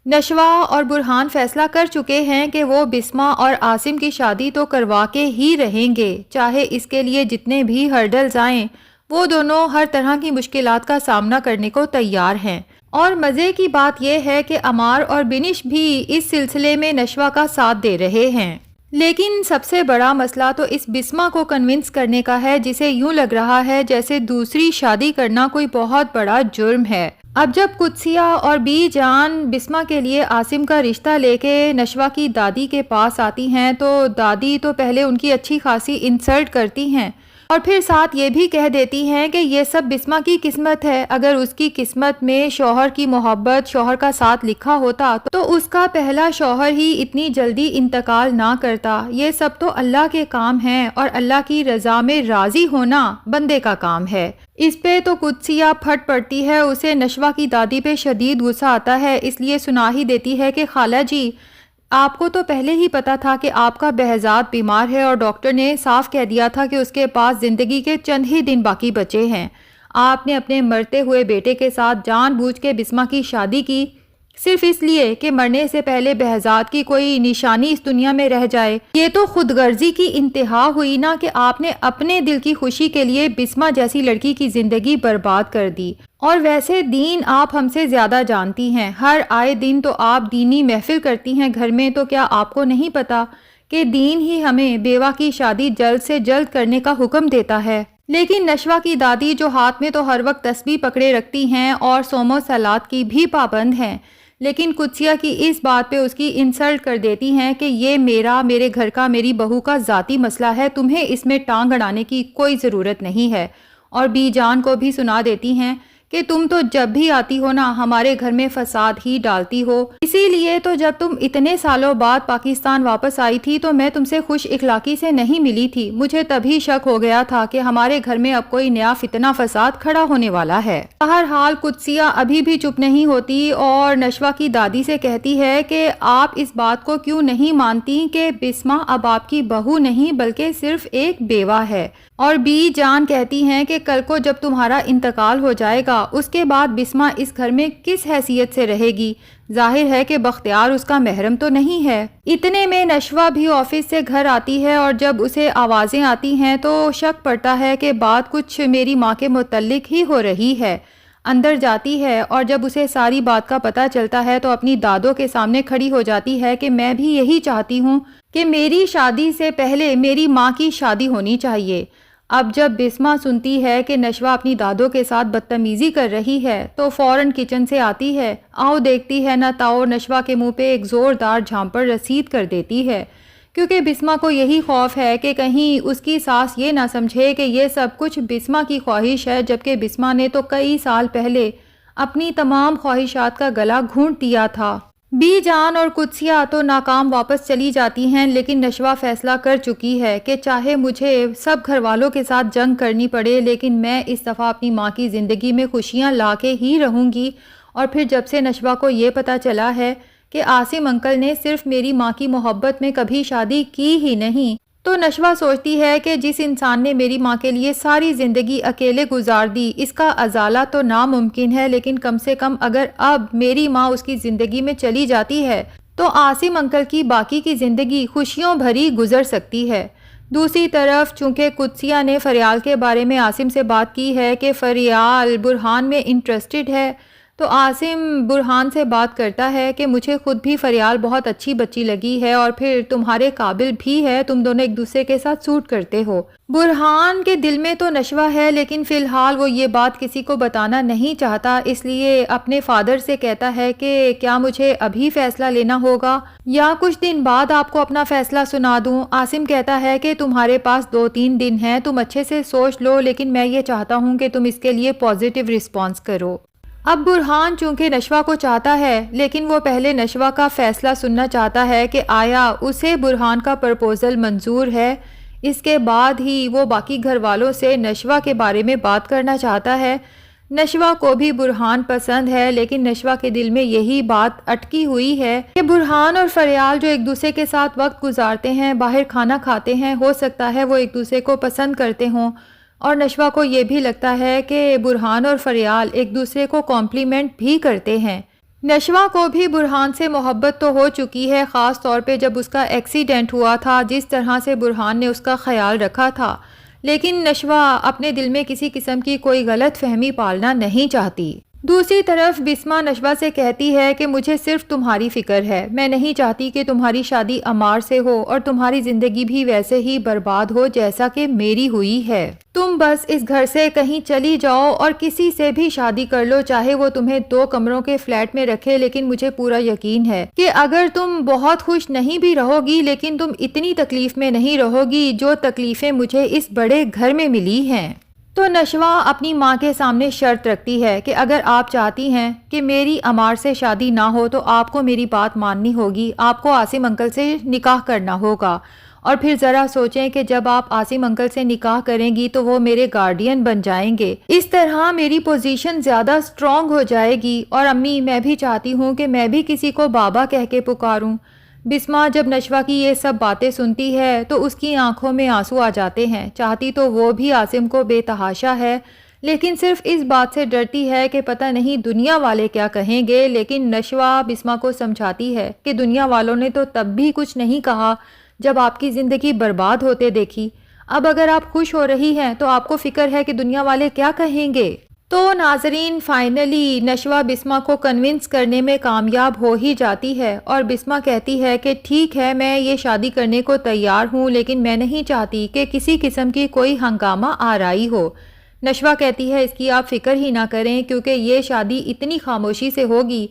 نشوہ اور برہان فیصلہ کر چکے ہیں کہ وہ بسمہ اور عاصم کی شادی تو کروا کے ہی رہیں گے، چاہے اس کے لیے جتنے بھی ہرڈلز آئیں۔ وہ دونوں ہر طرح کی مشکلات کا سامنا کرنے کو تیار ہیں، اور مزے کی بات یہ ہے کہ عمار اور بنش بھی اس سلسلے میں نشوہ کا ساتھ دے رہے ہیں۔ لیکن سب سے بڑا مسئلہ تو اس بسمہ کو کنونس کرنے کا ہے، جسے یوں لگ رہا ہے جیسے دوسری شادی کرنا کوئی بہت بڑا جرم ہے۔ اب جب قدسیہ اور بی جان بسمہ کے لیے عاصم کا رشتہ لے کے نشوہ کی دادی کے پاس آتی ہیں تو دادی تو پہلے ان کی اچھی خاصی انسلٹ کرتی ہیں، اور پھر ساتھ یہ بھی کہہ دیتی ہیں کہ یہ سب بسمہ کی قسمت ہے، اگر اس کی قسمت میں شوہر کی محبت، شوہر کا ساتھ لکھا ہوتا تو اس کا پہلا شوہر ہی اتنی جلدی انتقال نہ کرتا۔ یہ سب تو اللہ کے کام ہیں، اور اللہ کی رضا میں راضی ہونا بندے کا کام ہے۔ اس پہ تو قدسیہ پھٹ پڑتی ہے، اسے نشوہ کی دادی پہ شدید غصہ آتا ہے، اس لیے سنا ہی دیتی ہے کہ خالہ جی، آپ کو تو پہلے ہی پتا تھا کہ آپ کا بہزاد بیمار ہے، اور ڈاکٹر نے صاف کہہ دیا تھا کہ اس کے پاس زندگی کے چند ہی دن باقی بچے ہیں۔ آپ نے اپنے مرتے ہوئے بیٹے کے ساتھ جان بوجھ کے بسمہ کی شادی کی، صرف اس لیے کہ مرنے سے پہلے بہزاد کی کوئی نشانی اس دنیا میں رہ جائے۔ یہ تو خود غرضی کی انتہا ہوئی نا، کہ آپ نے اپنے دل کی خوشی کے لیے بسمہ جیسی لڑکی کی زندگی برباد کر دی۔ اور ویسے دین آپ ہم سے زیادہ جانتی ہیں، ہر آئے دن تو آپ دینی محفل کرتی ہیں گھر میں، تو کیا آپ کو نہیں پتا کہ دین ہی ہمیں بیوہ کی شادی جلد سے جلد کرنے کا حکم دیتا ہے؟ لیکن نشوہ کی دادی، جو ہاتھ میں تو ہر وقت تسبیح پکڑے رکھتی ہیں اور صوم و صلات کی بھی پابند ہیں، لیکن قدسیہ کی اس بات پہ اس کی انسلٹ کر دیتی ہیں کہ یہ میرے گھر کا، میری بہو کا ذاتی مسئلہ ہے، تمہیں اس میں ٹانگ اڑانے کی کوئی ضرورت نہیں ہے۔ اور بی جان کو بھی سنا دیتی ہیں کہ تم تو جب بھی آتی ہو نا، ہمارے گھر میں فساد ہی ڈالتی ہو، اسی لیے تو جب تم اتنے سالوں بعد پاکستان واپس آئی تھی تو میں تم سے خوش اخلاقی سے نہیں ملی تھی، مجھے تبھی شک ہو گیا تھا کہ ہمارے گھر میں اب کوئی نیا فتنہ فساد کھڑا ہونے والا ہے۔ بہرحال قدسیہ ابھی بھی چپ نہیں ہوتی اور نشوہ کی دادی سے کہتی ہے کہ آپ اس بات کو کیوں نہیں مانتی کہ بسمہ اب آپ کی بہو نہیں بلکہ صرف ایک بیوہ ہے۔ اور بی جان کہتی ہیں کہ کل کو جب تمہارا انتقال ہو جائے گا، اس کے بعد بسمہ اس گھر میں کس حیثیت سے رہے گی؟ ظاہر ہے کہ بختیار اس کا محرم تو نہیں ہے۔ اتنے میں نشوہ بھی آفس سے گھر آتی ہے، اور جب اسے آوازیں آتی ہیں تو شک پڑتا ہے کہ بات کچھ میری ماں کے متعلق ہی ہو رہی ہے۔ اندر جاتی ہے، اور جب اسے ساری بات کا پتہ چلتا ہے تو اپنی دادوں کے سامنے کھڑی ہو جاتی ہے کہ میں بھی یہی چاہتی ہوں کہ میری شادی سے پہلے میری ماں کی شادی ہونی چاہیے۔ اب جب بسمہ سنتی ہے کہ نشوہ اپنی دادوں کے ساتھ بدتمیزی کر رہی ہے تو فوراً کچن سے آتی ہے، آؤ دیکھتی ہے نہ تاؤ نشوہ کے منہ پہ ایک زوردار جھامپڑ رسید کر دیتی ہے، کیونکہ بسمہ کو یہی خوف ہے کہ کہیں اس کی ساس یہ نہ سمجھے کہ یہ سب کچھ بسمہ کی خواہش ہے، جبکہ بسمہ نے تو کئی سال پہلے اپنی تمام خواہشات کا گلا گھونٹ دیا تھا۔ بی جان اور قدسیہ تو ناکام واپس چلی جاتی ہیں، لیکن نشوہ فیصلہ کر چکی ہے کہ چاہے مجھے سب گھر والوں کے ساتھ جنگ کرنی پڑے، لیکن میں اس دفعہ اپنی ماں کی زندگی میں خوشیاں لا کے ہی رہوں گی۔ اور پھر جب سے نشوہ کو یہ پتا چلا ہے کہ عاصم انکل نے صرف میری ماں کی محبت میں کبھی شادی کی ہی نہیں، تو نشوہ سوچتی ہے کہ جس انسان نے میری ماں کے لیے ساری زندگی اکیلے گزار دی، اس کا ازالہ تو ناممکن ہے، لیکن کم سے کم اگر اب میری ماں اس کی زندگی میں چلی جاتی ہے تو عاصم انکل کی باقی کی زندگی خوشیوں بھری گزر سکتی ہے۔ دوسری طرف چونکہ قدسیہ نے فریال کے بارے میں عاصم سے بات کی ہے کہ فریال برہان میں انٹرسٹڈ ہے، تو عاصم برہان سے بات کرتا ہے کہ مجھے خود بھی فریال بہت اچھی بچی لگی ہے، اور پھر تمہارے قابل بھی ہے، تم دونوں ایک دوسرے کے ساتھ سوٹ کرتے ہو۔ برہان کے دل میں تو نشوہ ہے، لیکن فی الحال وہ یہ بات کسی کو بتانا نہیں چاہتا، اس لیے اپنے فادر سے کہتا ہے کہ کیا مجھے ابھی فیصلہ لینا ہوگا یا کچھ دن بعد آپ کو اپنا فیصلہ سنا دوں؟ عاصم کہتا ہے کہ تمہارے پاس 2-3 دن ہیں، تم اچھے سے سوچ لو، لیکن میں یہ چاہتا ہوں کہ تم اس کے لیے پازیٹیو رسپانس کرو۔ اب برہان چونکہ نشوہ کو چاہتا ہے، لیکن وہ پہلے نشوہ کا فیصلہ سننا چاہتا ہے کہ آیا اسے برہان کا پرپوزل منظور ہے، اس کے بعد ہی وہ باقی گھر والوں سے نشوہ کے بارے میں بات کرنا چاہتا ہے۔ نشوہ کو بھی برہان پسند ہے، لیکن نشوہ کے دل میں یہی بات اٹکی ہوئی ہے کہ برہان اور فریال جو ایک دوسرے کے ساتھ وقت گزارتے ہیں، باہر کھانا کھاتے ہیں، ہو سکتا ہے وہ ایک دوسرے کو پسند کرتے ہوں، اور نشوہ کو یہ بھی لگتا ہے کہ برہان اور فریال ایک دوسرے کو کمپلیمنٹ بھی کرتے ہیں۔ نشوہ کو بھی برہان سے محبت تو ہو چکی ہے، خاص طور پہ جب اس کا ایکسیڈنٹ ہوا تھا، جس طرح سے برہان نے اس کا خیال رکھا تھا، لیکن نشوہ اپنے دل میں کسی قسم کی کوئی غلط فہمی پالنا نہیں چاہتی۔ دوسری طرف بسمہ نشوہ سے کہتی ہے کہ مجھے صرف تمہاری فکر ہے، میں نہیں چاہتی کہ تمہاری شادی عمار سے ہو اور تمہاری زندگی بھی ویسے ہی برباد ہو جیسا کہ میری ہوئی ہے۔ تم بس اس گھر سے کہیں چلی جاؤ اور کسی سے بھی شادی کر لو، چاہے وہ تمہیں 2 کمروں کے فلیٹ میں رکھے، لیکن مجھے پورا یقین ہے کہ اگر تم بہت خوش نہیں بھی رہو گی، لیکن تم اتنی تکلیف میں نہیں رہو گی جو تکلیفیں مجھے اس بڑے گھر میں ملی ہیں۔ تو نشوہ اپنی ماں کے سامنے شرط رکھتی ہے کہ اگر آپ چاہتی ہیں کہ میری عمار سے شادی نہ ہو تو آپ کو میری بات ماننی ہوگی، آپ کو عاصم انکل سے نکاح کرنا ہوگا، اور پھر ذرا سوچیں کہ جب آپ عاصم انکل سے نکاح کریں گی تو وہ میرے گارڈین بن جائیں گے، اس طرح میری پوزیشن زیادہ سٹرونگ ہو جائے گی، اور امی میں بھی چاہتی ہوں کہ میں بھی کسی کو بابا کہہ کے پکاروں۔ بسمہ جب نشوہ کی یہ سب باتیں سنتی ہے تو اس کی آنکھوں میں آنسو آ جاتے ہیں، چاہتی تو وہ بھی عاصم کو بے تحاشا ہے، لیکن صرف اس بات سے ڈرتی ہے کہ پتہ نہیں دنیا والے کیا کہیں گے۔ لیکن نشوہ بسمہ کو سمجھاتی ہے کہ دنیا والوں نے تو تب بھی کچھ نہیں کہا جب آپ کی زندگی برباد ہوتے دیکھی، اب اگر آپ خوش ہو رہی ہیں تو آپ کو فکر ہے کہ دنیا والے کیا کہیں گے۔ تو ناظرین، فائنلی نشوہ بسمہ کو کنونس کرنے میں کامیاب ہو ہی جاتی ہے، اور بسمہ کہتی ہے کہ ٹھیک ہے میں یہ شادی کرنے کو تیار ہوں، لیکن میں نہیں چاہتی کہ کسی قسم کی کوئی ہنگامہ آرائی ہو۔ نشوہ کہتی ہے اس کی آپ فکر ہی نہ کریں، کیونکہ یہ شادی اتنی خاموشی سے ہوگی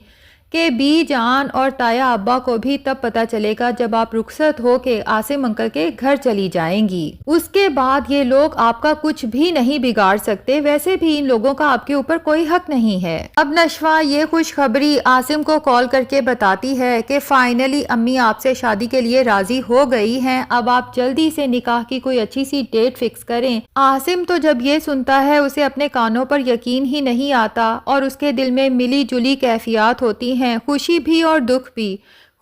کہ بی جان اور تایا ابا کو بھی تب پتہ چلے گا جب آپ رخصت ہو کے عاصم انکل کے گھر چلی جائیں گی۔ اس کے بعد یہ لوگ آپ کا کچھ بھی نہیں بگاڑ سکتے، ویسے بھی ان لوگوں کا آپ کے اوپر کوئی حق نہیں ہے۔ اب نشوہ یہ خوشخبری عاصم کو کال کر کے بتاتی ہے کہ فائنلی امی آپ سے شادی کے لیے راضی ہو گئی ہیں، اب آپ جلدی سے نکاح کی کوئی اچھی سی ڈیٹ فکس کریں۔ عاصم تو جب یہ سنتا ہے اسے اپنے کانوں پر یقین ہی نہیں آتا، اور اس کے دل میں ملی جلی کیفیات ہوتی ہیں، خوشی بھی اور دکھ بھی۔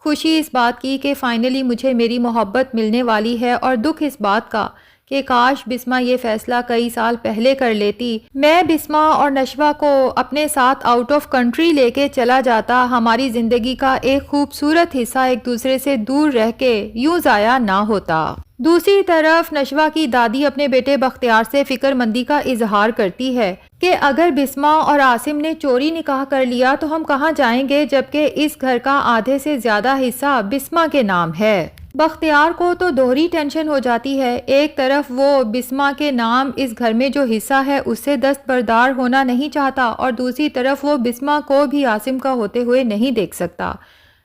خوشی اس بات کی کہ فائنلی مجھے میری محبت ملنے والی ہے، اور دکھ اس بات کا کہ کاش بسمہ یہ فیصلہ کئی سال پہلے کر لیتی، میں بسمہ اور نشوہ کو اپنے ساتھ آؤٹ آف کنٹری لے کے چلا جاتا، ہماری زندگی کا ایک خوبصورت حصہ ایک دوسرے سے دور رہ کے یوں ضائع نہ ہوتا۔ دوسری طرف نشوہ کی دادی اپنے بیٹے بختیار سے فکر مندی کا اظہار کرتی ہے کہ اگر بسمہ اور عاصم نے چوری نکاح کر لیا تو ہم کہاں جائیں گے، جبکہ اس گھر کا آدھے سے زیادہ حصہ بسمہ کے نام ہے۔ بختیار کو تو دوہری ٹینشن ہو جاتی ہے، ایک طرف وہ بسمہ کے نام اس گھر میں جو حصہ ہے اس سے دستبردار ہونا نہیں چاہتا، اور دوسری طرف وہ بسمہ کو بھی عاصم کا ہوتے ہوئے نہیں دیکھ سکتا۔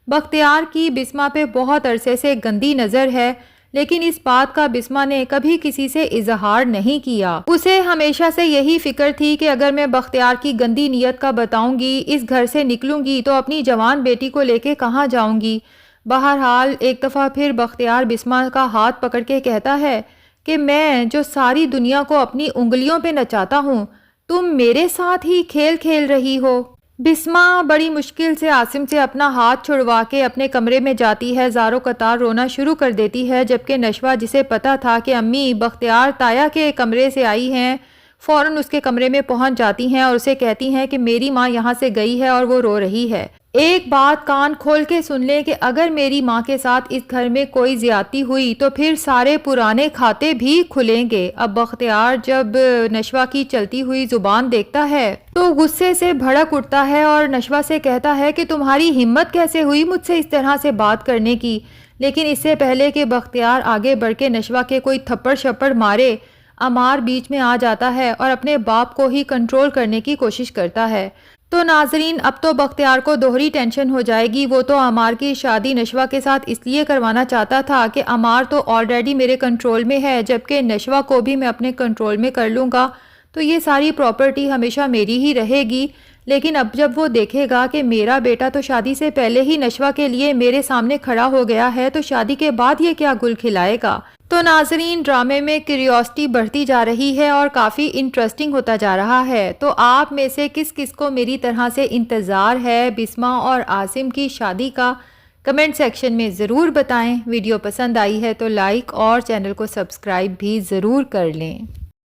بختیار کی بسمہ پہ بہت عرصے سے گندی نظر ہے، لیکن اس بات کا بسمہ نے کبھی کسی سے اظہار نہیں کیا۔ اسے ہمیشہ سے یہی فکر تھی کہ اگر میں بختیار کی گندی نیت کا بتاؤں گی، اس گھر سے نکلوں گی تو اپنی جوان بیٹی کو لے کے کہاں جاؤں گی۔ بہرحال ایک دفعہ پھر بختیار بسمہ کا ہاتھ پکڑ کے کہتا ہے کہ میں جو ساری دنیا کو اپنی انگلیوں پہ نچاتا ہوں، تم میرے ساتھ ہی کھیل کھیل رہی ہو۔ بسمہ بڑی مشکل سے عاصم سے اپنا ہاتھ چھڑوا کے اپنے کمرے میں جاتی ہے، زاروں قطار رونا شروع کر دیتی ہے، جبکہ نشوہ جسے پتا تھا کہ امی بختیار تایا کے کمرے سے آئی ہیں، فوراً اس کے کمرے میں پہنچ جاتی ہیں اور اسے کہتی ہیں کہ میری ماں یہاں سے گئی ہے اور وہ رو رہی ہے۔ ایک بات کان کھول کے سن لیں کہ اگر میری ماں کے ساتھ اس گھر میں کوئی زیادتی ہوئی تو پھر سارے پرانے کھاتے بھی کھلیں گے۔ اب بختیار جب نشوہ کی چلتی ہوئی زبان دیکھتا ہے تو غصے سے بھڑک اٹھتا ہے اور نشوہ سے کہتا ہے کہ تمہاری ہمت کیسے ہوئی مجھ سے اس طرح سے بات کرنے کی۔ لیکن اس سے پہلے کہ بختیار آگے بڑھ کے نشوہ کے کوئی تھپڑ شپڑ مارے، عمار بیچ میں آ جاتا ہے اور اپنے باپ کو ہی کنٹرول کرنے کی کوشش کرتا ہے۔ تو ناظرین، اب تو بختیار کو دوہری ٹینشن ہو جائے گی، وہ تو عمار کی شادی نشوہ کے ساتھ اس لیے کروانا چاہتا تھا کہ عمار تو آلریڈی میرے کنٹرول میں ہے، جبکہ نشوہ کو بھی میں اپنے کنٹرول میں کر لوں گا تو یہ ساری پراپرٹی ہمیشہ میری ہی رہے گی۔ لیکن اب جب وہ دیکھے گا کہ میرا بیٹا تو شادی سے پہلے ہی نشوہ کے لیے میرے سامنے کھڑا ہو گیا ہے تو شادی کے بعد یہ کیا گل کھلائے گا۔ تو ناظرین، ڈرامے میں کیوریوسٹی بڑھتی جا رہی ہے اور کافی انٹرسٹنگ ہوتا جا رہا ہے۔ تو آپ میں سے کس کس کو میری طرح سے انتظار ہے بسمہ اور عاصم کی شادی کا، کمنٹ سیکشن میں ضرور بتائیں۔ ویڈیو پسند آئی ہے تو لائک اور چینل کو سبسکرائب بھی ضرور کر لیں۔